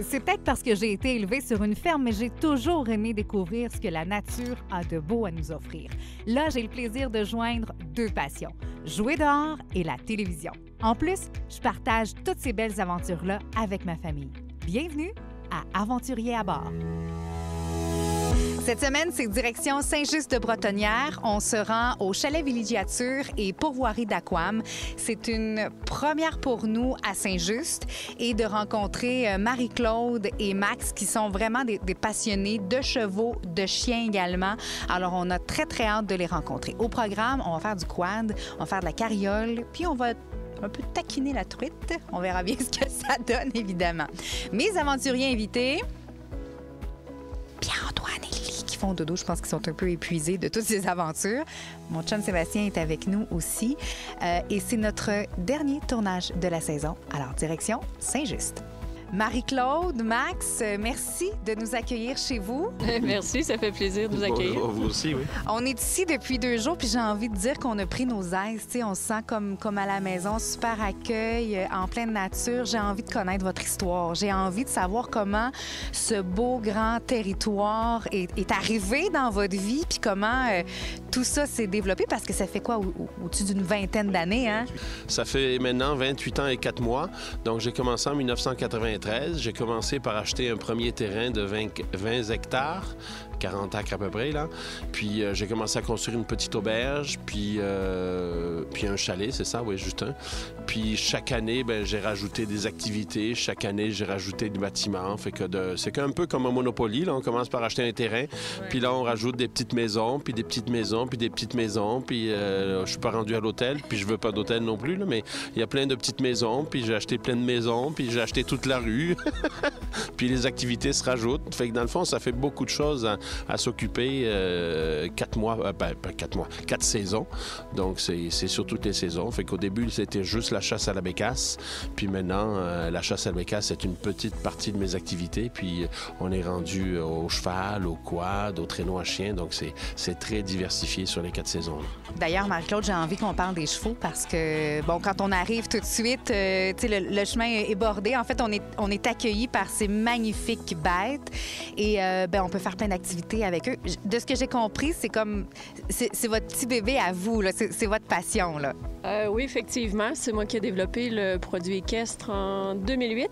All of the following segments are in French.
C'est peut-être parce que j'ai été élevée sur une ferme, mais j'ai toujours aimé découvrir ce que la nature a de beau à nous offrir. Là, j'ai le plaisir de joindre deux passions, jouer dehors et la télévision. En plus, je partage toutes ces belles aventures-là avec ma famille. Bienvenue à Aventuriers à bord. Cette semaine, c'est direction Saint-Just-de-Bretonnière. On se rend au chalet villégiature et pourvoirie d'Aquam. C'est une première pour nous à Saint-Just et de rencontrer Marie-Claude et Max qui sont vraiment des passionnés de chevaux, de chiens également. Alors, on a très, très hâte de les rencontrer. Au programme, on va faire du quad, on va faire de la carriole, puis on va un peu taquiner la truite. On verra bien ce que ça donne, évidemment. Mes aventuriers invités, Pierre-Antoine et Lily qui font dodo. Je pense qu'ils sont un peu épuisés de toutes ces aventures. Mon chum Sébastien est avec nous aussi. Et c'est notre dernier tournage de la saison. Alors, direction Saint-Just. Marie-Claude, Max, merci de nous accueillir chez vous. Merci, ça fait plaisir de vous accueillir. Bonjour, vous aussi, oui. On est ici depuis 2 jours, puis j'ai envie de dire qu'on a pris nos aises. T'sais, on se sent comme à la maison, super accueil, en pleine nature. J'ai envie de connaître votre histoire. J'ai envie de savoir comment ce beau, grand territoire est arrivé dans votre vie, puis comment tout ça s'est développé, parce que ça fait quoi, au-dessus d'une vingtaine d'années, hein? Ça fait maintenant 28 ans et 4 mois. Donc, j'ai commencé en 1993. J'ai commencé par acheter un premier terrain de 20 hectares, 40 acres à peu près, là. Puis, j'ai commencé à construire une petite auberge, puis un chalet, c'est ça, oui, juste un. Puis, chaque année, j'ai rajouté des activités. Chaque année, j'ai rajouté des bâtiments. Fait que c'est un peu comme un Monopoly, là. On commence par acheter un terrain, puis là, on rajoute des petites maisons, puis des petites maisons, puis des petites maisons. Puis, je suis pas rendu à l'hôtel, puis je veux pas d'hôtel non plus, là, mais il y a plein de petites maisons, puis j'ai acheté plein de maisons, puis j'ai acheté toute la rue. Puis les activités se rajoutent. Fait que dans le fond, ça fait beaucoup de choses à s'occuper 4 saisons. Donc, c'est sur toutes les saisons. Fait qu'au début, c'était juste la chasse à la bécasse. Puis maintenant, la chasse à la bécasse, c'est une petite partie de mes activités. Puis on est rendu au cheval, au quad, au traîneau à chien. Donc, c'est très diversifié sur les 4 saisons. D'ailleurs, Marie-Claude, j'ai envie qu'on parle des chevaux parce que, bon, quand on arrive tout de suite, tu sais, le chemin est bordé. En fait, on est accueillis par ces magnifiques bêtes et on peut faire plein d'activités avec eux. De ce que j'ai compris, c'est votre petit bébé à vous, là. C'est votre passion, là. Oui, effectivement. C'est moi qui ai développé le produit équestre en 2008.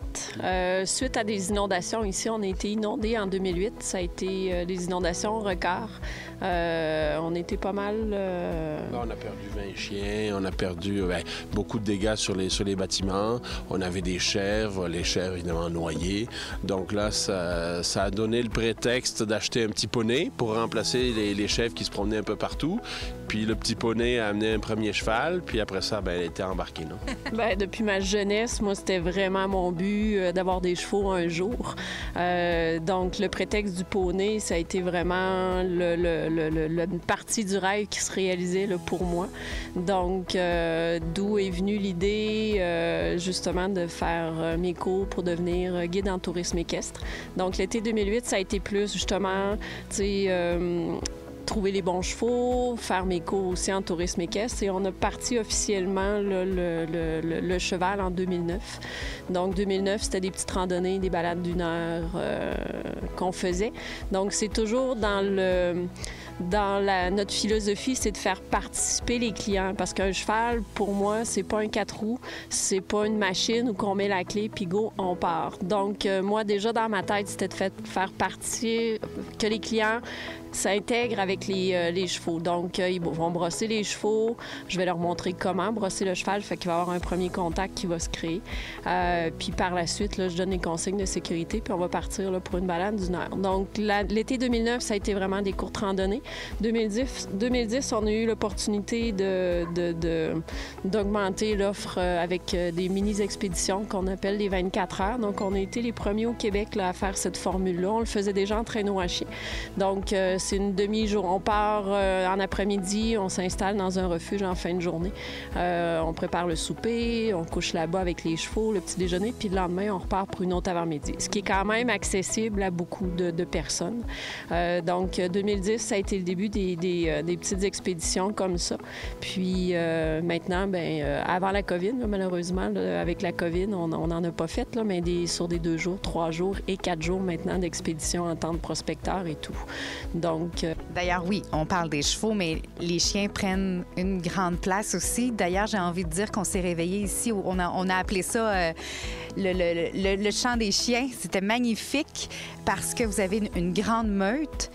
Suite à des inondations ici, on a été inondés en 2008. Ça a été des inondations records. On était pas mal... On a perdu 20 chiens, on a perdu beaucoup de dégâts sur les bâtiments. On avait des chèvres, les chèvres évidemment noyées. Donc là, ça a donné le prétexte d'acheter un petit poney pour remplacer les chèvres qui se promenaient un peu partout. Puis le petit poney a amené un premier cheval, puis après ça, elle était embarquée, non? Depuis ma jeunesse, moi, c'était vraiment mon but d'avoir des chevaux un jour. Donc, le prétexte du poney, ça a été vraiment une partie du rêve qui se réalisait là, pour moi. Donc, d'où est venue l'idée, justement, de faire mes cours pour devenir guide en tourisme équestre. Donc, l'été 2008, ça a été plus, justement, tu sais... trouver les bons chevaux, faire mes cours aussi en tourisme équestre. Et on a parti officiellement là, le cheval en 2009. Donc, 2009, c'était des petites randonnées, des balades d'1 heure qu'on faisait. Donc, c'est toujours notre philosophie, c'est de faire participer les clients. Parce qu'un cheval, pour moi, c'est pas un 4 roues, c'est pas une machine où qu'on met la clé, puis go, on part. Donc, moi, déjà dans ma tête, c'était de faire partie, que les clients s'intègrent avec les chevaux. Donc, ils vont brosser les chevaux. Je vais leur montrer comment brosser le cheval. Fait qu'il va y avoir un premier contact qui va se créer. Puis par la suite, là, je donne les consignes de sécurité, puis on va partir là, pour une balade d'1 heure. Donc, l'été 2009, ça a été vraiment des courtes randonnées. 2010, on a eu l'opportunité d'augmenter l'offre avec des mini-expéditions qu'on appelle les 24 heures. Donc, on a été les premiers au Québec là, à faire cette formule-là. On le faisait déjà en traîneau à chien. Donc, c'est une demi-journée. On part en après-midi, on s'installe dans un refuge en fin de journée. On prépare le souper, on couche là-bas avec les chevaux, le petit déjeuner, puis le lendemain, on repart pour une autre avant-midi. Ce qui est quand même accessible à beaucoup de personnes. Donc, 2010, ça a été le début des petites expéditions comme ça. Puis maintenant, avant la COVID, là, malheureusement, là, avec la COVID, on n'en a pas fait, là, mais sur des 2 jours, 3 jours et 4 jours maintenant d'expédition en temps de prospecteur et tout. Donc... D'ailleurs, oui, on parle des chevaux, mais les chiens prennent une grande place aussi. D'ailleurs, j'ai envie de dire qu'on s'est réveillé ici, on a appelé ça le chant des chiens. C'était magnifique parce que vous avez une grande meute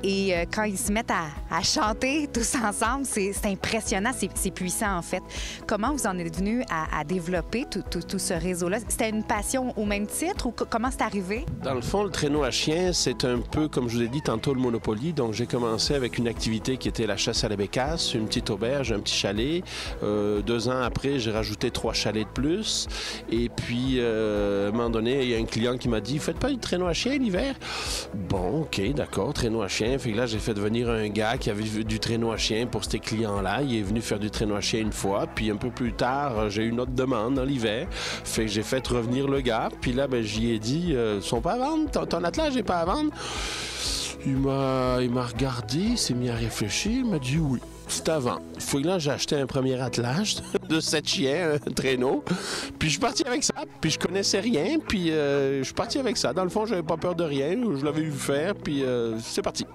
et quand ils se mettent à chanter tous ensemble, c'est impressionnant, c'est puissant en fait. Comment vous en êtes venu à développer tout ce réseau-là? C'était une passion au même titre ou comment c'est arrivé? Dans le fond, le traîneau à chiens, c'est un peu, comme je vous ai dit tantôt, le Monopoly. Donc, j'ai commencé avec une activité qui était la chasse à la bécasse, une petite auberge, un petit chalet. 2 ans après, j'ai rajouté 3 chalets de plus. Et puis, à un moment donné, il y a un client qui m'a dit « Faites pas du traîneau à chiens l'hiver? » Bon, OK, d'accord, traîneau à chiens. Fait que là, j'ai fait venir un gars qui avait vu du traîneau à chiens pour ces clients-là. Il est venu faire du traîneau à chiens une fois. Puis, un peu plus tard, j'ai eu une autre demande dans l'hiver. Fait que j'ai fait revenir le gars. Puis là, j'y ai dit « Ils sont pas à vendre? Ton attelage n'est pas à vendre? » Il m'a regardé, il s'est mis à réfléchir, il m'a dit oui. C'est avant. Faut que là, j'ai acheté un premier attelage de 7 chiens, un traîneau. Puis je suis parti avec ça. Puis je connaissais rien. Puis je suis parti avec ça. Dans le fond, j'avais pas peur de rien. Je l'avais vu faire. Puis c'est parti.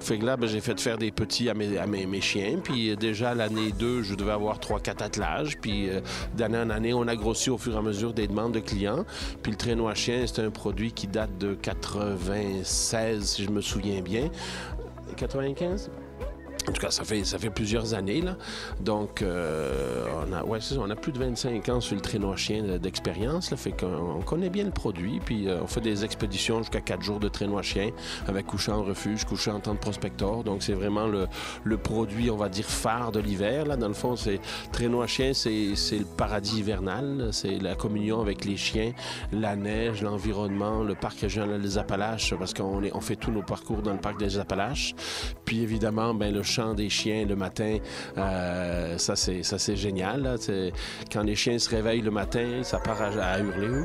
Fait que là, j'ai fait faire des petits à mes chiens. Puis déjà, l'année 2, je devais avoir 3-4 attelages. Puis d'année en année, on a grossi au fur et à mesure des demandes de clients. Puis le traîneau à chiens, c'est un produit qui date de 96, si je me souviens bien. 95? En tout cas, ça fait plusieurs années, là. Donc, on a plus de 25 ans sur le traîneau à chien d'expérience, là. Fait qu'on connaît bien le produit. Puis, on fait des expéditions jusqu'à 4 jours de traîneau à chien avec coucher en refuge, coucher en temps de prospecteur. Donc, c'est vraiment le produit, on va dire, phare de l'hiver, là. Dans le fond, traîneau à chien, c'est le paradis hivernal. C'est la communion avec les chiens, la neige, l'environnement, le parc régional des Appalaches, parce qu'on fait tous nos parcours dans le parc des Appalaches. Puis, évidemment, le chant des chiens le matin, ça c'est génial. Là. Quand les chiens se réveillent le matin, ça part à hurler.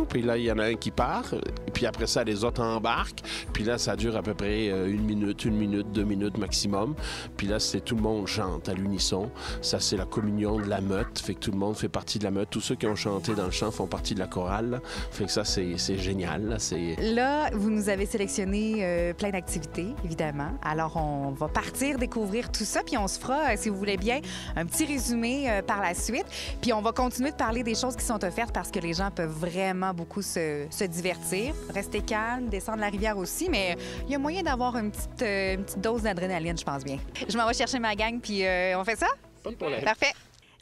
Puis là, il y en a un qui part, et puis après ça, les autres embarquent. Puis là, ça dure à peu près 1 minute, 2 minutes maximum. Puis là, tout le monde chante à l'unisson. Ça, c'est la communion de la meute. Fait que tout le monde fait partie de la meute. Tous ceux qui ont chanté dans le chant font partie de la chorale. Là. Fait que ça, c'est génial. Là, vous nous avez sélectionné plein d'activités, évidemment. Alors, on va partir découvrir tout ça, puis on se fera, si vous voulez bien, un petit résumé par la suite. Puis on va continuer de parler des choses qui sont offertes parce que les gens peuvent vraiment beaucoup se divertir, rester calme, descendre la rivière aussi, mais il y a moyen d'avoir une petite dose d'adrénaline, je pense bien. Je m'en vais chercher ma gang, puis on fait ça? Pas de problème. Parfait.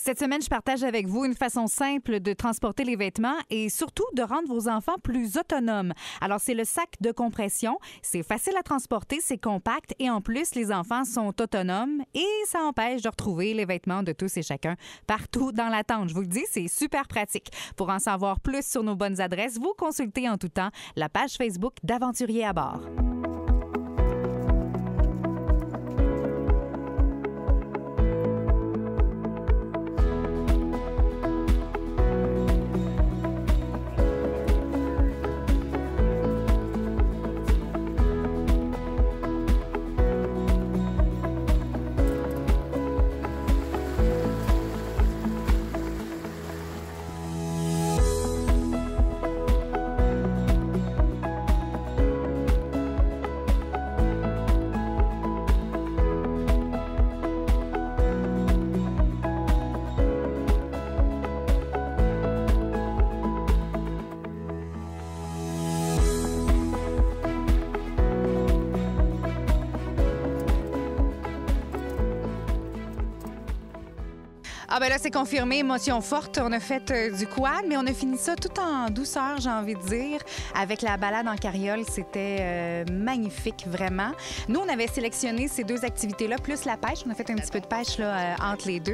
Cette semaine, je partage avec vous une façon simple de transporter les vêtements et surtout de rendre vos enfants plus autonomes. Alors, c'est le sac de compression. C'est facile à transporter, c'est compact et en plus, les enfants sont autonomes et ça empêche de retrouver les vêtements de tous et chacun partout dans la tente. Je vous le dis, c'est super pratique. Pour en savoir plus sur nos bonnes adresses, vous consultez en tout temps la page Facebook d'Aventuriers à bord. Ah ben là, c'est confirmé, émotion forte. On a fait du quad, mais on a fini ça tout en douceur, j'ai envie de dire. Avec la balade en carriole, c'était magnifique, vraiment. Nous, on avait sélectionné ces 2 activités-là, plus la pêche. On a fait un petit peu de pêche là, entre les 2.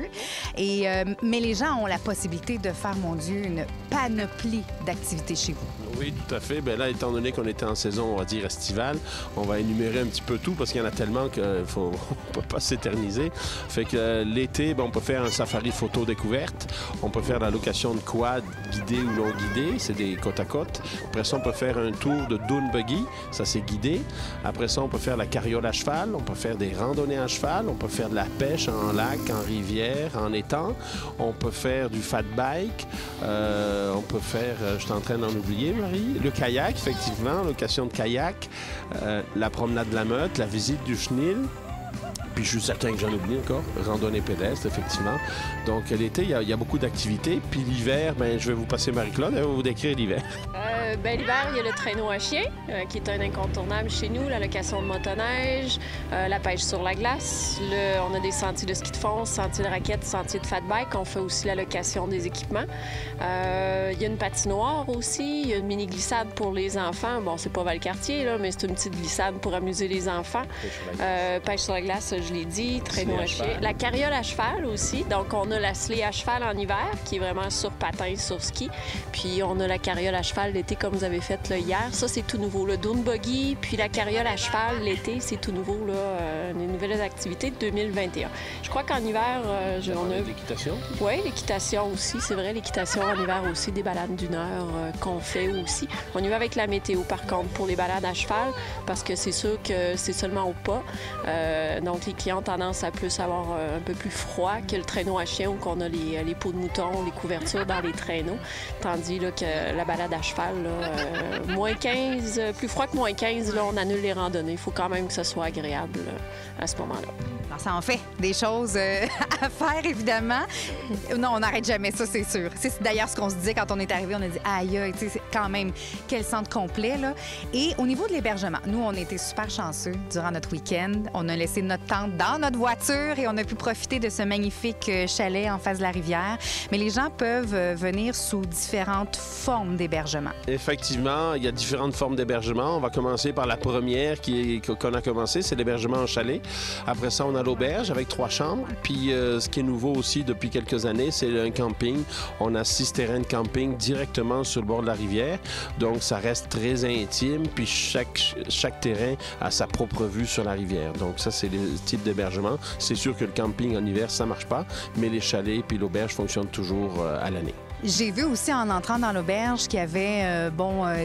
Mais les gens ont la possibilité de faire, mon Dieu, une panoplie d'activités chez vous. Oui, tout à fait. Bien là, étant donné qu'on était en saison, on va dire, estivale, on va énumérer un petit peu tout parce qu'il y en a tellement qu'on ne peut pas s'éterniser. Fait que l'été, bien, on peut faire un safari photo découverte. On peut faire la location de quad guidé ou non guidé. C'est des côte à côte. Après ça, on peut faire un tour de dune buggy. Ça, c'est guidé. Après ça, on peut faire la carriole à cheval. On peut faire des randonnées à cheval. On peut faire de la pêche en lac, en rivière, en étang. On peut faire du fat bike. On peut faire, je suis en train d'en oublier, Marie, le kayak, effectivement, location de kayak, la promenade de la Meute, la visite du chenil. Puis je suis certain que j'en oublie encore. Randonnée pédestre, effectivement. Donc l'été, il y a beaucoup d'activités. Puis l'hiver, ben, je vais vous passer Marie-Claude. Elle va vous décrire l'hiver. L'hiver, il y a le traîneau à chien, qui est un incontournable chez nous, la location de motoneige, la pêche sur la glace. On a des sentiers de ski de fond, sentiers de raquettes, sentiers de fat bike. On fait aussi la location des équipements. Il y a une patinoire aussi. Il y a une mini-glissade pour les enfants. Bon, c'est pas Valcartier, là, mais c'est une petite glissade pour amuser les enfants. Pêche sur la glace, je l'ai dit. Traîneau à chien. La carriole à cheval aussi. Donc, on a la sleigh à cheval en hiver, qui est vraiment sur patin, sur ski. Puis, on a la carriole à cheval l'été, comme vous avez fait là, hier. Ça, c'est tout nouveau. Le dune buggy, puis la carriole à cheval l'été, c'est tout nouveau. Les nouvelles activités de 2021. Je crois qu'en hiver, on a... L'équitation? Oui, l'équitation aussi. C'est vrai, l'équitation en hiver aussi. Des balades d'1 heure qu'on fait aussi. On y va avec la météo, par contre, pour les balades à cheval, parce que c'est sûr que c'est seulement au pas. Donc, les clients ont tendance à plus avoir un peu plus froid que le traîneau à chien où on a les peaux de mouton, les couvertures dans les traîneaux. Tandis là, que la balade à cheval, là, moins 15, plus froid que moins 15, là, on annule les randonnées. Il faut quand même que ce soit agréable à ce moment-là. Alors, ça en fait des choses à faire, évidemment. Non, on n'arrête jamais ça, c'est sûr. C'est d'ailleurs ce qu'on se disait quand on est arrivé. On a dit, aïe, aïe, c'est quand même, quel centre complet, là. Et au niveau de l'hébergement, nous, on était super chanceux durant notre week-end. On a laissé notre tente dans notre voiture et on a pu profiter de ce magnifique chalet en face de la rivière. Mais les gens peuvent venir sous différentes formes d'hébergement. Effectivement, il y a différentes formes d'hébergement. On va commencer par la première qu'on a commencé, c'est l'hébergement en chalet. Après ça, on a l'auberge avec 3 chambres. Puis ce qui est nouveau aussi depuis quelques années, c'est un camping. On a 6 terrains de camping directement sur le bord de la rivière. Donc, ça reste très intime. Puis chaque terrain a sa propre vue sur la rivière. Donc, ça, c'est le type d'hébergement. C'est sûr que le camping en hiver, ça marche pas, mais les chalets puis l'auberge fonctionnent toujours à l'année. J'ai vu aussi en entrant dans l'auberge qu'il y avait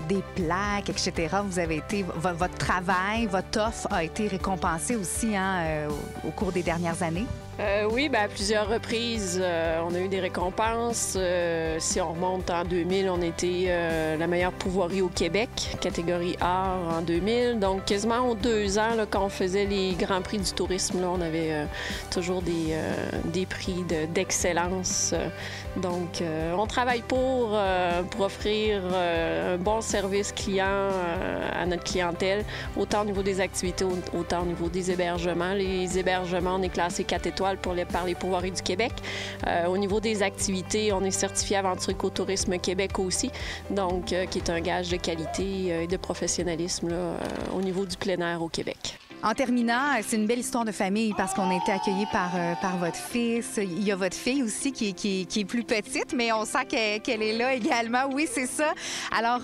des plaques, etc. Vous avez été, votre travail, votre offre a été récompensé aussi au cours des dernières années. Oui, bien, à plusieurs reprises, on a eu des récompenses. Si on remonte en 2000, on était la meilleure pourvoirie au Québec, catégorie art en 2000. Donc, quasiment aux 2 ans, là, quand on faisait les Grands Prix du tourisme, là, on avait toujours des prix d'excellence. Donc, on travaille pour offrir un bon service client à notre clientèle, autant au niveau des activités, autant au niveau des hébergements. Les hébergements, on est classé 4 étoiles par les pourvoiries du Québec. Au niveau des activités, on est certifié Aventure Écotourisme Québec aussi, donc qui est un gage de qualité et de professionnalisme là, au niveau du plein air au Québec. En terminant, c'est une belle histoire de famille parce qu'on a été accueillis par votre fils. Il y a votre fille aussi qui est plus petite, mais on sent qu'elle est là également. Oui, c'est ça. Alors,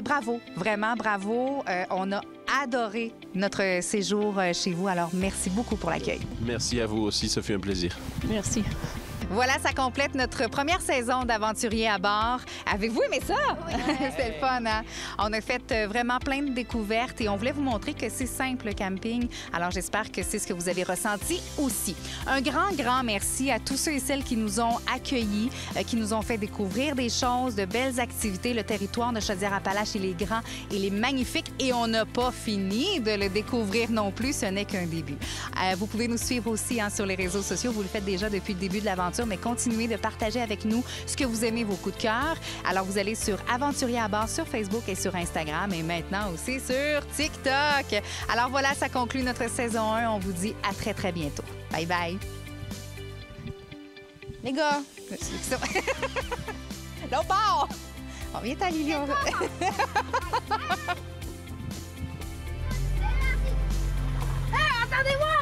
bravo, vraiment bravo. On a adoré notre séjour chez vous. Alors, merci beaucoup pour l'accueil. Merci à vous aussi, ça fait un plaisir. Merci. Voilà, ça complète notre première saison d'Aventuriers à bord. Avez-vous aimé ça? Oui. C'est le fun, hein? On a fait vraiment plein de découvertes et on voulait vous montrer que c'est simple, le camping. Alors, j'espère que c'est ce que vous avez ressenti aussi. Un grand, grand merci à tous ceux et celles qui nous ont accueillis, qui nous ont fait découvrir des choses, de belles activités. Le territoire de Chaudière-Appalaches, il est grand, il est magnifique et on n'a pas fini de le découvrir non plus. Ce n'est qu'un début. Vous pouvez nous suivre aussi sur les réseaux sociaux. Vous le faites déjà depuis le début de l'aventure, mais continuez de partager avec nous ce que vous aimez, vos coups de cœur. Alors, vous allez sur Aventuriers à bord sur Facebook et sur Instagram et maintenant aussi sur TikTok. Alors voilà, ça conclut notre saison 1. On vous dit à très, très bientôt. Bye bye. Les gars, c'est ça. L'autre bord! On vient à Lily. Attendez-moi!